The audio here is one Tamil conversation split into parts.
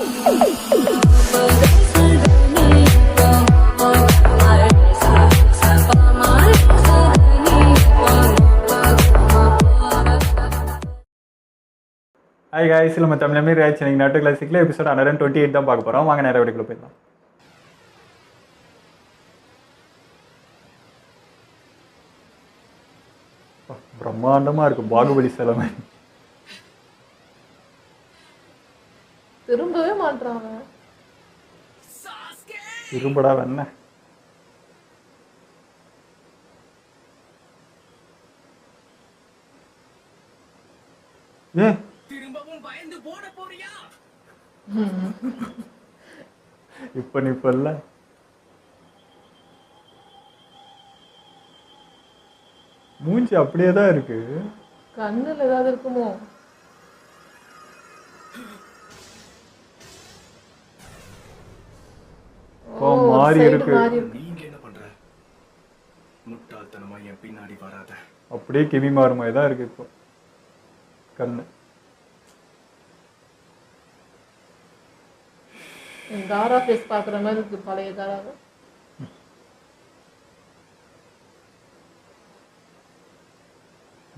ஹாய் காய்ஸ், நம்ம தமிழ் ரியாக்ஷன் நீங்கள் நாட்டு கிளாசிக்கில் எபிசோட் 128 தான் பார்க்க போகிறோம். வாங்க நேரம் வீட்டுக்குள்ள போயிடலாம். பிரம்மாண்டமாக இருக்கு பாகுபலி சிலை. திரும்பவே மாட்டாங்க. திரும்படா வேண ஏ இப்ப நிப்பல்ல மூஞ்சி அப்படியே தான் இருக்கு. கண்ணுல ஏதாவது இருக்குமோ? மாறி இருக்கு. நீங்க என்ன பண்ற? முட்டாள்தனமா என் பின்னாடி வராத. அப்படியே கிமி மாறு மாதிரி தான் இருக்கு இப்போ கண்ணு. தாரா ஃபேஸ் பாக்குற மாதிரி இருக்கு, பழைய தாரா.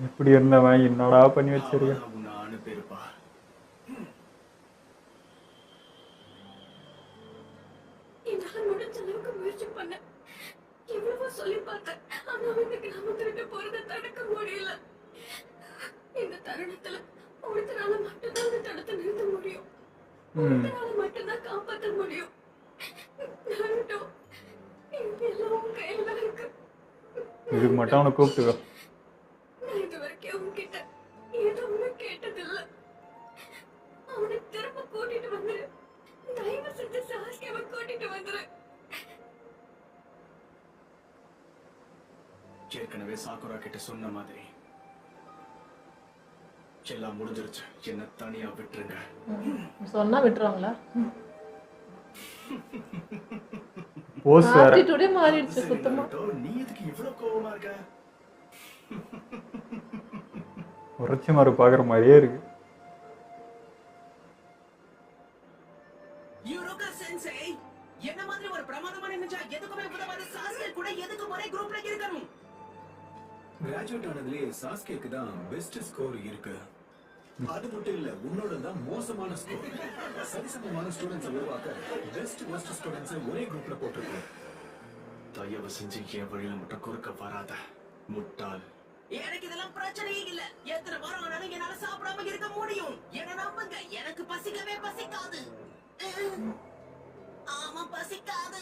இப்படி இருந்தவன் என்னடா பண்ணி வச்சிருக்க? நானு பேருப்பா. என்னால முடிஞ்ச அளவுக்கு முயற்சி பண்ண, எவ்வளவோ சொல்லி பார்த்தேன். ஆனா இந்த கிராமத்தை விட்டு போறதை தடுக்க முடியல. இந்த தருணத்துல ஒருத்தனால மட்டும்தான் அந்த தடுத்து நிறுத்த முடியும். ஒருத்தனால மட்டும்தான் காப்பாற்ற முடியும். எல்லாம் கையில இருக்கு. இதுக்கு மட்டும் அவனை கூப்பிட்டுக்கோ. நான் இது வரைக்கும் அவன்கிட்ட எதுவுமே கேட்டதில்லை. அவனை திரும்ப கூட்டிட்டு வந்துரு. தயவு செஞ்சு சாஸ்கியாவை கூட்டிட்டு வந்துரு. ஏற்கனவே சாக்குரா கிட்ட சொன்ன மாதிரி எல்லாம் முடிஞ்சிருச்சு. என்ன தனியா விட்டுருங்க. சொன்னா விட்டுருவாங்களா? போஸ் வேற ஆட்டிட்யூடே மாறிடுச்சு சுத்தமா. நீ எதுக்கு இவ்வளவு கோவமா இருக்க? உரைச்சி மாறு பாக்குற மாதிரியே இருக்கு. என்ன மாதிரி ஒரு பிரமாதமான நினைச்சா எதுக்குமே உதவாத சாஸ்கே கூட எதுக்கு ஒரே குரூப்ல இருக்கணும்? கிராஜுவேட் ஆனதுலயே சாஸ்கேக்கு தான் பெஸ்ட் ஸ்கோர் இருக்கு. அது மட்டும் இல்ல, உன்னோட தான் மோசமான ஸ்கோர். சரிசமமான ஸ்டூடெண்ட்ஸ் உருவாக்க பெஸ்ட் ஸ்டூடெண்ட்ஸ் ஒரே குரூப்ல போட்டுருக்கோம். தயவு செஞ்சு என் வழியில மட்டும் குறுக்க வராத முட்டாள். எனக்கு இதெல்லாம் பிரச்சனையே இல்ல. எத்தனை வாரம் ஆனாலும் என்னால சாப்பிடாம இருக்க முடியும். என்ன நம்புங்க, எனக்கு பசிக்கவே பசிக்காது. ஆமா, பசிக்காது.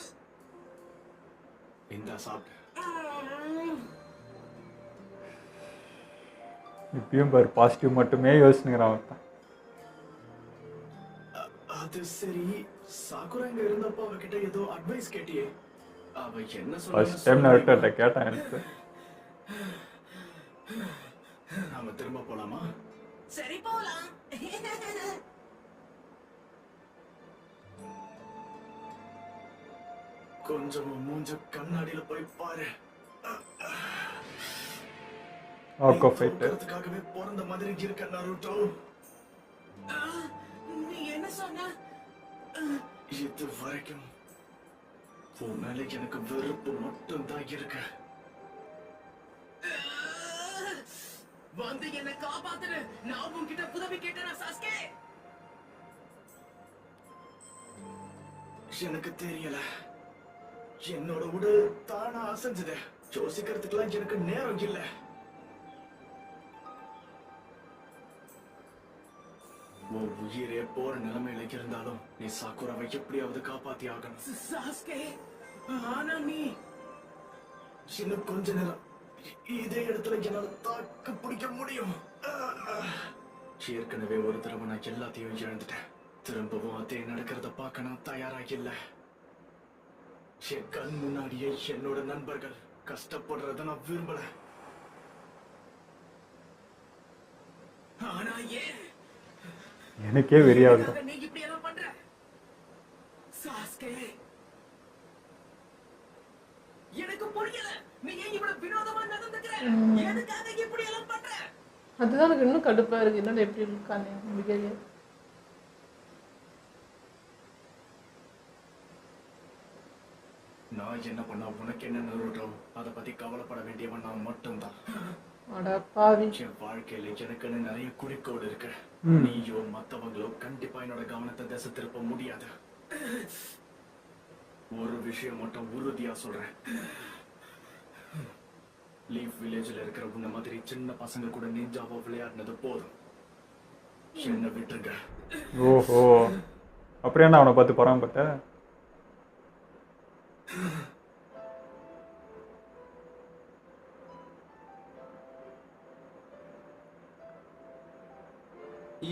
இந்த சாப்பிட்டு இப்பயும் பாரு, பாசிட்டிவ் மட்டுமே யோசிச்சுங்கிறான் அவன். அது சரி, சாக்குரா இங்க இருந்தப்போ அவகிட்ட ஏதோ அட்வைஸ் கேட்டியே, அவ என்ன ஃபர்ஸ்ட் டைம் நான் விட்டு கேட்டேன். எனக்கு நாம திரும்ப போலாமா? சரி, போலாம். கொஞ்சம் மூஞ்ச கண்ணாடியில போய் பாரு. ஆக்கோ ஃபைட்டர் அதுக்காகவே பிறந்த மாதிரி இருக்க நருட்டோ. நீ என்ன சொன்ன? இது வரைக்கும் உன் மேல எனக்கு வெறுப்பு மட்டும் தான் இருக்கு. வந்து என்ன காப்பாத்துரு. நான் உன்கிட்ட உதவி கேட்டேனா சாஸ்கே? எனக்கு தெரியல, என்னோட உடல் தானா அசைஞ்சது. யோசிக்கிறதுக்கெல்லாம் எனக்கு நேரம் இல்ல. உன் உயிரே போற நிலைமையில இருந்தாலும் நீ சாக்குராவை எப்படியாவது காப்பாத்தி ஆகணும். சாஸ்கே, ஆனா நீ இன்னும் கொஞ்ச நேரம் இதே இடத்துல என்னால தாக்கு பிடிக்க முடியும். ஏற்கனவே ஒரு தடவை நான் எல்லாத்தையும் இழந்துட்டேன். திரும்பவும் அதே நடக்கிறத பார்க்க நான் தயாராக இல்ல. என் கண் முன்னாடியே என்னோட நண்பர்கள் கஷ்டப்படுறத நான் விரும்பல. ஆனா ஏன் எனக்கே வெறியாகுது. நீ இப்படி எல்லாம் பண்ற சாஸ்கே? எனக்கு புரியல. நீ ஏன் இவ்வளவு வினோதமா நடந்துக்கிற? எதுக்காக இப்படி எல்லாம் பண்ற? அதுதான் எனக்கு இன்னும் கடுப்பா இருக்கு. என்னடா எப்படி இருக்கானே பிஹேவியர். நான் என்ன பண்ணா உனக்கு என்ன நருட்டோம் அதை பத்தி கவலைப்பட வேண்டியவன் நான் மட்டும்தான். அட பாவி. என் வாழ்க்கையில எனக்குன்னு நிறைய குறிக்கோள் இருக்கு. நீயோ மத்தவங்களோ கண்டிப்பா என்னோட கவனத்தை திசை திருப்ப முடியாது. ஒரு விஷயம் மட்டும் உறுதியா சொல்றேன், லீஃப் வில்லேஜ்ல இருக்கிற உன்ன மாதிரி சின்ன பசங்க கூட நிஞ்சாவோ விளையாடினது போதும். என்ன விட்டுருங்க. ஓஹோ, அப்புறம் என்ன அவனை பார்த்து பொறாமப்பட்ட?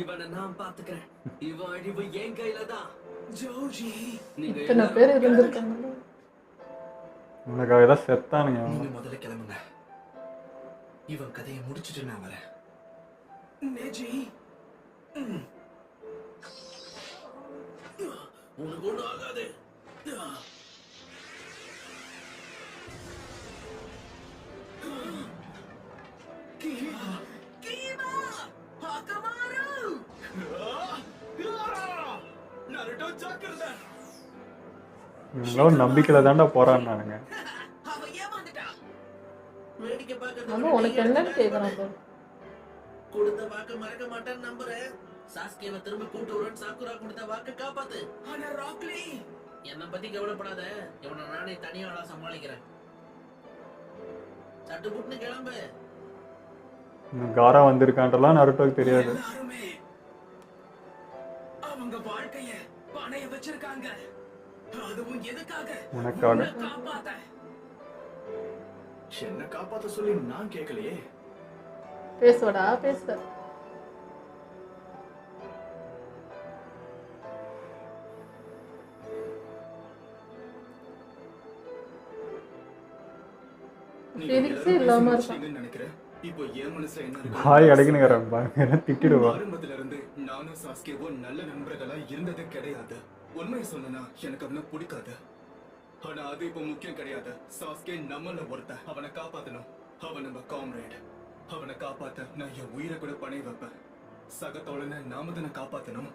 இவனை நான் பாத்துக்கிறேன். இவன் அழிவு என் கையில தான். ஜோஜி, நீங்க இத்தனை பேர் இருந்திருக்காங்க. உனக்காக தான் செத்தானுங்க அவன். நீங்க முதல்ல கிளம்புங்க, இவன் கதையை முடிச்சிட்டு நான் வரேன். நேஜி, உனக்கு ஒண்ணும் ஆகாது. இவங்களும் நம்பிக்கையில தாண்டா போறான்னானுங்க. அவன் ஏமாந்துட்டான். வேடிக்கை பார்க்கறது அவன் உனக்கு என்னன்னு கேட்கறான் பாரு. கொடுத்த வாக்கு மறக்க மாட்டேன்னு நம்புறேன். சாஸ்கேவை திரும்ப கூட்டு வரேன். சாக்குரா கொடுத்த வாக்கு காப்பாத்து. ஆனா ராக்லி, என்ன பத்தி கவலைப்படாத. இவனை நானே தனியாளா சமாளிக்கிறேன். சட்டு புட்டுன்னு கிளம்பு. காரா வந்திருக்கான்றலாம் நருட்டோக்கு தெரியாது. எல்லாருமே அவங்க வாழ்க்கைய பணைய வச்சிருக்காங்க. அதுவும் எதுக்காக? உனக்காக. உன்னை காப்பாத்த. என்ன காப்பாத்த சொல்லி நான் கேட்கலையே. பேசுவடா பேச. ஃபீலிங்ஸே இல்லாம இருக்கான். நினைக்கிறேன். இப்போ என் மனசுல என்ன இருக்கு? ஹாய் அடக்குனுங்கிறேன் பாருங்க, திட்டிடுவா. ஆரம்பத்துல இருந்து நானும் சாஸ்கேவும் நல்ல நண்பர்களா இருந்ததே கிடையாது. உண்மையை சொன்னா எனக்கு அவனை பிடிக்காது. ஆனா அது இப்போ முக்கியம் கிடையாது. சாஸ்கே நம்மள ஒருத்தன், அவனை காப்பாத்தணும். அவன் நம்ம காம்ரேட். அவனை காப்பாத்த நான் என் உயிரை கூட பணைய வைப்பேன். சகத்தோழனை நாம தானே காப்பாத்தணும்.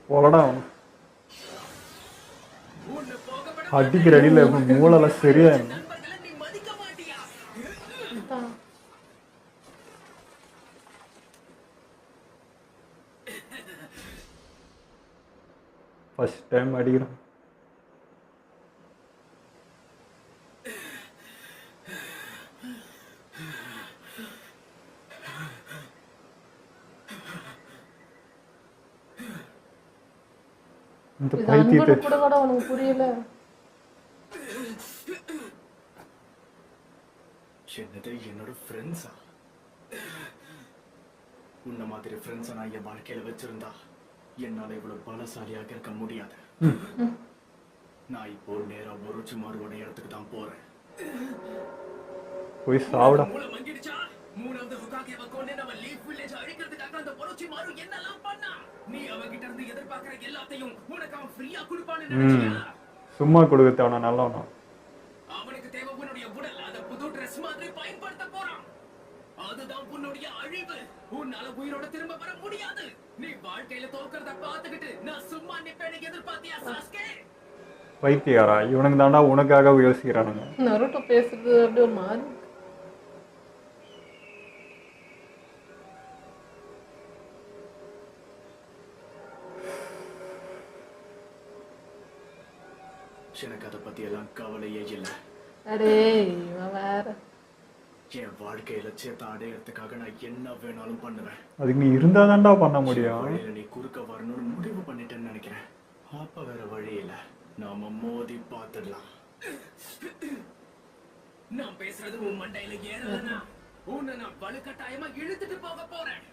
போலடா அவன் அடிக்கிற அடியில மூளெல்லாம் சரியா நண்பர்களை நீ மதிக்க மாட்டியா? அதான். ஃபர்ஸ்ட் டைம் அடிக்கிறான். இந்த இது பைத்தியத்தை அன்புன்னு கூட கூட உனக்கு புரியல. என்னது என்னோட ஃப்ரெண்ட்ஸா? உன்ன மாதிரி ஃப்ரெண்ட்ஸை நான் என் வாழ்க்கையில வச்சிருந்தா என்னால இவ்வளவு பலசாலியாக இருக்க முடியாது. நான் இப்போ நேரா ஒருச்சுமாரோட இடத்துக்கு தான் போறேன். போய் சாவிடா. மூளை மங்கிடுச்சா? மூணாவது ஹுகாகேவை கொண்டு நம்ம லீஃப் வில்லேஜ் அழிக்கிறதுக்காக அந்த ஒரோச்சிமாரு என்னெல்லாம் பண்ணா? நீ அவன்கிட்ட இருந்து எதிர்பார்க்கிற எல்லாத்தையும் உனக்கு அவன் ஃப்ரீயா கொடுப்பான்னு நினைச்சியா? சும்மா கொடுக்க அவனை நல்லவனா. அவனுக்கு தேவை உன்னுடைய உடல். அத புது ட்ரெஸ் மாதிரி பயன்படுத்த போறான். அதுதான் உன்னுடைய அழிவு. உன்னால உயிரோட திரும்ப வர முடியாது. நீ வாழ்க்கையில தோக்கறத பாத்துக்கிட்டு நான் சும்மா நிப்பேன்னு எதிர்பார்த்தியா சாஸ்கே? பைத்தியாரா இவனுக்கு தாண்டா உனக்காக யோசிக்கிறானுங்க. நருட்டோ பேசுறது அப்படியே ஒரு மாதிரி. எனக்கு அதை பத்தி எல்லாம் கவலையே இல்லை. அடே இவன் வேற. என் வாழ்க்கை லட்சியத்தை அடையறதுக்காக நான் என்ன வேணாலும் பண்ணுவேன். அதுக்கு நீ இருந்தா தாண்டா பண்ண முடியும். வழியில நீ குறுக்க வரணும்னு முடிவு பண்ணிட்டேன்னு நினைக்கிறேன். அப்ப வேற வழி இல்ல, நாம மோதி பார்த்துடலாம். நான் பேசுறது உன் மண்டையில ஏறலனா உன்னை நான் வலுக்கட்டாயமா இழுத்துட்டு போக போறேன்.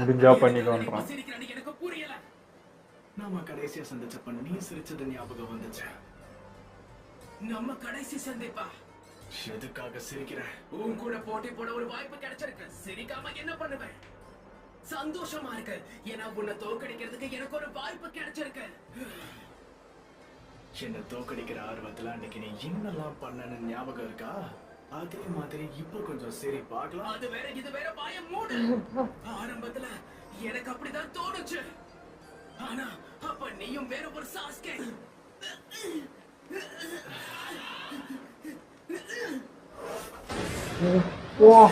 முடிஞ்சா பண்ணிக்கோன்றான். சிரிக்கிறானு எனக்கு புரியல. நாம கடைசியா சந்திச்சப்ப நீ சிரிச்சது ஞாபகம் வந்துச்சு. நம்ம கடைசி சந்திப்பா? எதுக்காக சிரிக்கிற? உன் கூட போட்டி போட ஒரு வாய்ப்பு கிடைச்சிருக்கு. சிரிக்காம என்ன பண்ணுவேன்? சந்தோஷமா இருக்கு. ஏன்னா உன்னை தோக்கடிக்கிறதுக்கு எனக்கு ஒரு வாய்ப்பு கிடைச்சிருக்கு. என்ன தோக்கடிக்கிற ஆர்வத்துல அன்னைக்கு நீ என்னெல்லாம் பண்ணன்னு ஞாபகம் இருக்கா? அதே மாதிரி இப்ப கொஞ்சம் சரி பார்க்கலாம். அது வேற இது வேற, வாய மூடு. ஆரம்பத்துல எனக்கு அப்படிதான் தோணுச்சு. ஆனா அப்ப நீயும் வேற ஒரு சாஸ்கே. வா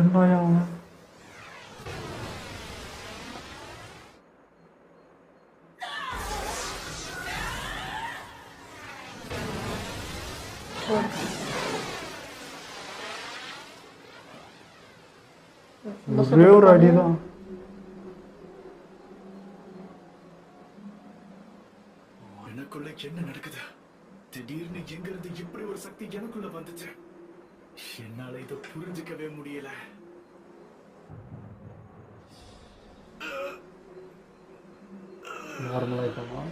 என்னையா அவன்? ஒரே ஒரு அடிதான். எனக்குள்ள என்ன நடக்குது? திடீர்னு எங்க இருந்து இப்படி ஒரு சக்தி எனக்குள்ள வந்துச்சு. என்னால இதை புரிஞ்சுக்கவே முடியல. நார்மல் ஆயிட்டோமா?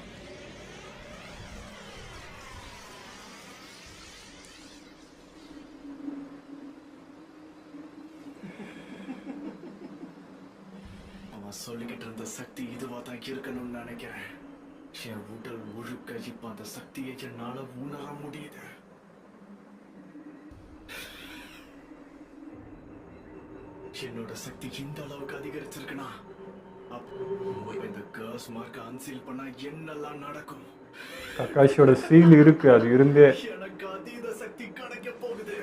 அவன் சொல்லிக்கிட்டு இருந்த சக்தி இதுவா தான் இருக்கணும்னு நினைக்கிறேன். என் உடல் முழுக்க இப்ப அந்த சக்தியை என்னால உணர முடியுது. என்னோட சக்தி இந்த அளவுக்கு அதிகரிச்சிருக்குன்னா அப்போ இந்த கர்ஸ் மார்க்க அன்சீல் பண்ணா என்னெல்லாம் நடக்கும்? கக்காஷியோட சீல் இருக்கு, அது இருந்தே. எனக்கு அதீத சக்தி கிடைக்க போகுது.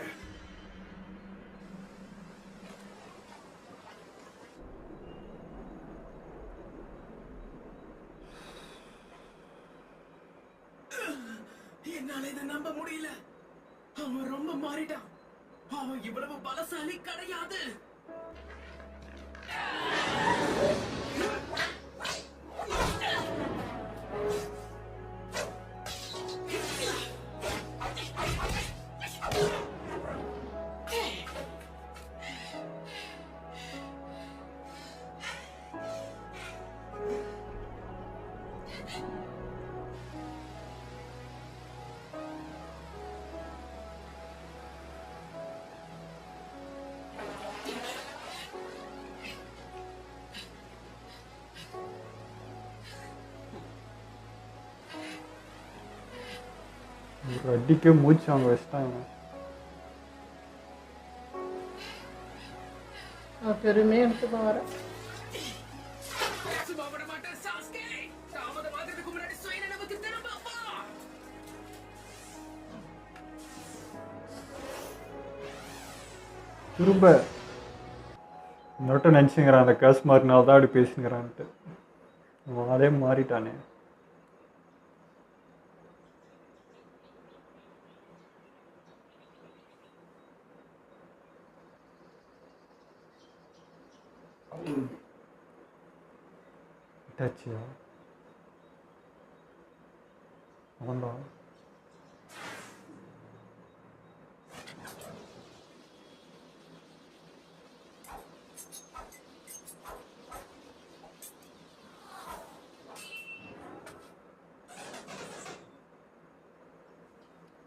என்னால இதை நம்ப முடியல. அவன் ரொம்ப மாறிட்டான். அவன் இவ்வளவு பலசாலி கிடையாது. ஒரு அடிக்க மூச்சு அவங்க வச்சிட்டாங்க. பெருமையாக எடுத்துதான் வரேன். சும்மா விட மாட்டேன் சாஸ்கே. தாமதமாகிறதுக்கு முன்னாடி சுயநினைவுக்கு திரும்ப வா. திரும்ப இன்னொருட்ட நினச்சிங்கிறான் அந்த கேஸ் மாறினால தான் அப்படி பேசுங்கிறான்ட்டு. அதே மாறிட்டானே. டச்சியா அவன்தான்.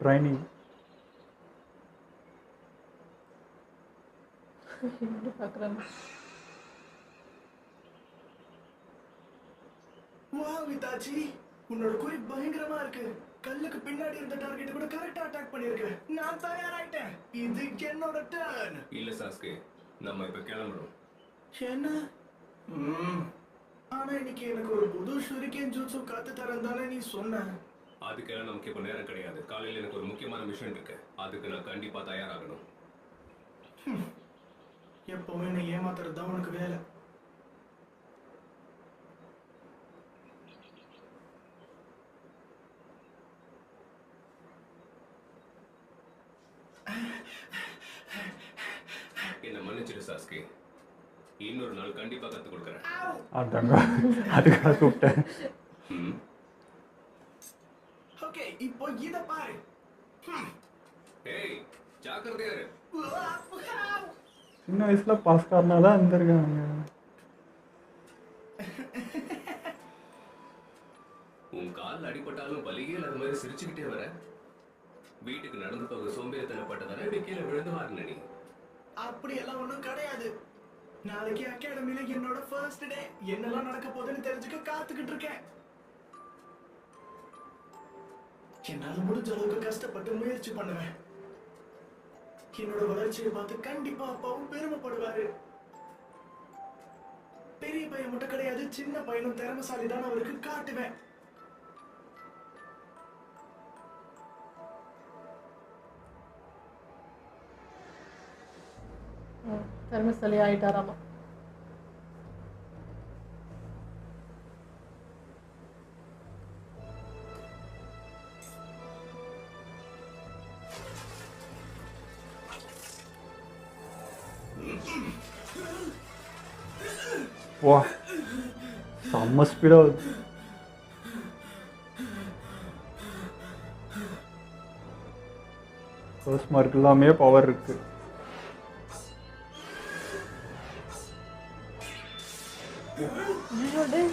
ட்ரைனிங் எப்படி பார்க்குறேன்? வா விதாஜி, உன்னோட குறி பயங்கரமா இருக்கு. கல்லுக்கு பின்னாடி இருந்த டார்கெட் கூட கரெக்டா அட்டாக் பண்ணிருக்கு. நான் தயாராயிட்டேன். இது என்னோட டர்ன். இல்ல சாஸ்கே, நம்ம இப்ப கிளம்பணும். என்ன? ஆனா இன்னைக்கு எனக்கு ஒரு புது ஷூரிகேன் ஜூட்சு காத்து தரேன் தானே நீ சொன்ன. அதுக்கெல்லாம் நமக்கு இப்ப நேரம் கிடையாது. காலையில எனக்கு ஒரு முக்கியமான மிஷன் இருக்கு. அதுக்கு நான் கண்டிப்பா தயாராகணும். எப்பவுமே என்னை ஏமாத்துறது தான் உனக்கு வேலை. என்ன மன்னிச்சிடு சாஸ்கே. இன்னொரு நாள் கண்டிப்பா கத்து கொடுக்கறேன். அதாங்க அதுக்காக கூப்பிட்டேன். ஓகே, இப்போ இத பாரு. ஏய், ஜாக்கிரதையா இரு. சின்ன வயசுல பாஸ்காரனா தான் இருந்திருக்காங்க. உன் கால் அடிபட்டாலும் வலியே இல்லாத மாதிரி சிரிச்சுக்கிட்டே வர. வீட்டுக்கு நடந்து போக சோம்பேறித்தனப்பட்டதால இப்படி கீழே விழுந்து வாரின நீ. அப்படி எல்லாம் ஒண்ணும் கிடையாது. நாளைக்கு அகாடமில என்னோட ஃபர்ஸ்ட் டே. என்னெல்லாம் நடக்க போகுதுன்னு தெரிஞ்சுக்க காத்துக்கிட்டு இருக்கேன். என்னால முடிஞ்ச அளவுக்கு கஷ்டப்பட்டு முயற்சி பண்ணுவேன். என்னோட வளர்ச்சியை பார்த்து கண்டிப்பா அப்பாவும் பெருமைப்படுவாரு. பெரிய பையன் மட்டும் கிடையாது, சின்ன பையனும் திறமைசாலி தான் அவருக்கு காட்டுவேன். திறமைசாலி ஆயிட்டாராமா. வா செம்ம ஸ்பீடாக வருது. ஃபர்ஸ்ட் மார்க் எல்லாமே பவர் இருக்கு. ஐயோ டேய்.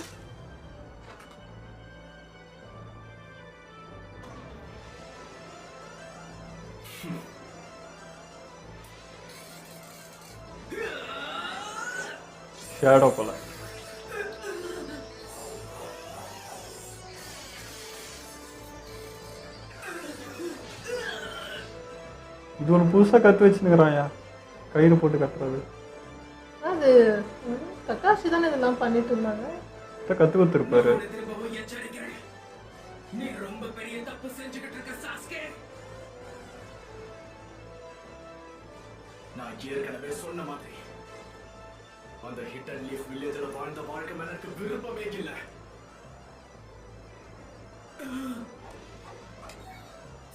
ஷேடோ போல. இது ஒன்று புதுசாக கற்று வச்சுன்னுக்குறான்யா, கயிறு போட்டு கட்டுறது. அது கக்காஷி தானே இதெல்லாம் பண்ணிட்டு இருந்தாங்க. கற்று கொடுத்துருப்பாரு. உன்னை திரும்பவும் எச்சரிக்கிறேன். நீ ரொம்ப பெரிய தப்பு செஞ்சுக்கிட்டு இருக்க சாஸ்கே. நான் ஏற்கனவே சொன்ன மாதிரி அந்த ஹிட்டன் லீஃப் வில்லேஜ்ல வாழ்ந்த வாழ்க்கை மேல எனக்கு விருப்பமே இல்லை.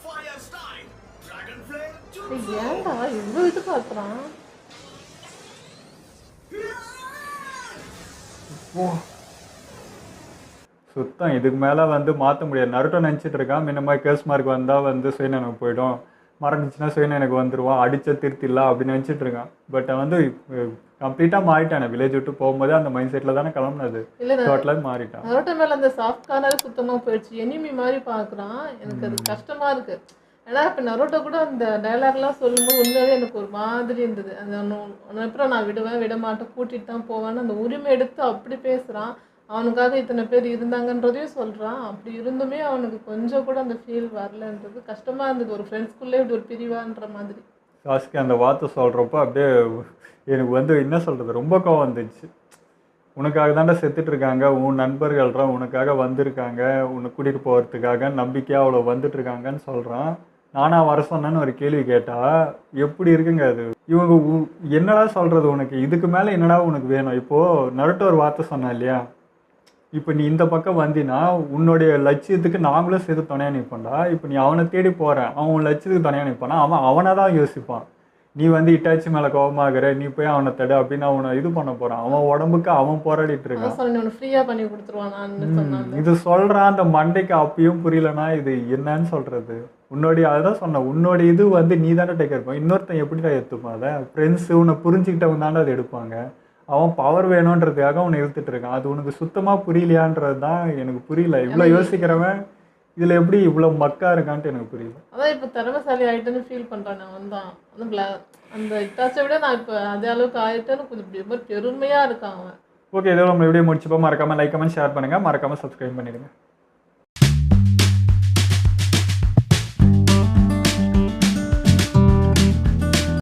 ஃபயர் ஸ்டைல் டிராகன் ஃப்ளேம் டேய், ஏன்டா இவ்வளோ இது பார்க்குறான்? ஓ சுத்தம் இதுக்கு மேலே வந்து மாற்ற முடியாது. நருட்டோ நினச்சிட்டு இருக்கான் இந்த மாதிரி கேஸ் மார்க் வந்தால் வந்து சுயநனக்கு போயிடும், மறந்துச்சுன்னா சுயநனக்கு வந்துடுவான், அடித்த திருத்திடலாம் அப்படின்னு நினச்சிட்டு இருக்கான். பட் வந்து கம்ப்ளீட்டாக மாறிட்டானே. வில்லேஜ் விட்டு போகும்போது அந்த மைண்ட் செட்டில் தானே கிளம்புனது. இல்லை டோட்டலாக மாறிட்டான். நரோட்டோ மேலே அந்த சாஃப்ட் கார்னர் சுத்தமாக போயிடுச்சு. எனிமி மாதிரி பார்க்குறான். எனக்கு அது கஷ்டமாக இருக்குது. ஏன்னா இப்போ நரோட்டோ கூட அந்த டைலாக்லாம் சொல்லும்போது உண்மையாகவே எனக்கு ஒரு மாதிரி இருந்தது. அந்த அப்புறம் நான் விட மாட்டேன், கூட்டிகிட்டு தான் போவேன்னு அந்த உரிமை எடுத்து அப்படி பேசுகிறான். அவனுக்காக இத்தனை பேர் இருந்தாங்கன்றதையும் சொல்கிறான். அப்படி இருந்துமே அவனுக்கு கொஞ்சம் கூட அந்த ஃபீல் வரலன்றது கஷ்டமாக இருந்தது. ஒரு ஃப்ரெண்ட்ஸ்குள்ளே இப்படி ஒரு பிரிவான்ற மாதிரி. சாஸ்கே அந்த வார்த்தை சொல்கிறப்போ அப்படியே எனக்கு வந்து என்ன சொல்கிறது, ரொம்ப கோவம் வந்துச்சு. உனக்காக தாண்டா செத்துட்டு இருக்காங்க, உன் நண்பர்கள்றான் உனக்காக வந்திருக்காங்க, உன்னை கூட்டிகிட்டு போகிறதுக்காக நம்பிக்கையாக அவ்வளோ வந்துட்டு இருக்காங்கன்னு சொல்கிறான். நானா வர சொன்னேன்னு ஒரு கேள்வி கேட்டால் எப்படி இருக்குங்க அது? இவங்க என்னடா சொல்கிறது உனக்கு? இதுக்கு மேலே என்னடா உனக்கு வேணும்? இப்போது நருட்டோ ஒரு வார்த்தை சொன்னான் இல்லையா, இப்போ நீ இந்த பக்கம் வந்தினா உன்னுடைய லட்சியத்துக்கு நாங்களும் சேர்த்து துணையாக நிற்போம்டா. இப்போ நீ அவனை தேடி போகிறேன், அவன் உன் லட்சியத்துக்கு துணையாக நிற்பானா? அவனை தான் யோசிப்பான். நீ வந்து இட்டாச்சி மேலே கோபமாகற, நீ போய் அவனை தடு அப்படின்னு அவனை இது பண்ண போகிறான். அவன் உடம்புக்கு அவன் போராடிட்டு இருக்கான். ஃப்ரீயாக பண்ணி கொடுத்துருவானான்னு சொன்னாங்க. இது சொல்கிறான் அந்த மண்டைக்கு. அப்பயும் புரியலனா இது என்னன்னு சொல்கிறது? உன்னுடைய அதான் சொன்னேன், உன்னோடைய இது வந்து நீ தானே டேக் இருப்பான். இன்னொருத்தன் எப்படிடா எடுத்துப்பான்? அதை ஃப்ரெண்ட்ஸு உன்னை புரிஞ்சுக்கிட்டவங்க தானே அதை எடுப்பாங்க. அவன் பவர் வேணுன்றதுக்காக அவனை இழுத்துட்டு இருக்கான். அது உனக்கு சுத்தமாக புரியலையான்றது தான் எனக்கு புரியல. இவ்வளோ யோசிக்கிறவன் இதில் எப்படி இவ்வளோ மக்கா இருக்கான்ட்டு எனக்கு புரியல. அதான் இப்போ திறமைசாலி ஆகிட்டேன்னு ஃபீல் பண்ணுறான். அவன் தான் அந்த இட்டாச்சை விட நான் இப்போ அதே அளவுக்கு ஆகிட்டேன்னு கொஞ்சம் பெருமையாக இருக்கான் அவன். ஓகே, இதோ நம்ம வீடியோ முடிச்சுப்போம். மறக்காமல் லைக் கமெண்ட் ஷேர் பண்ணுங்கள், மறக்காமல் சப்ஸ்கிரைப் பண்ணிடுங்க.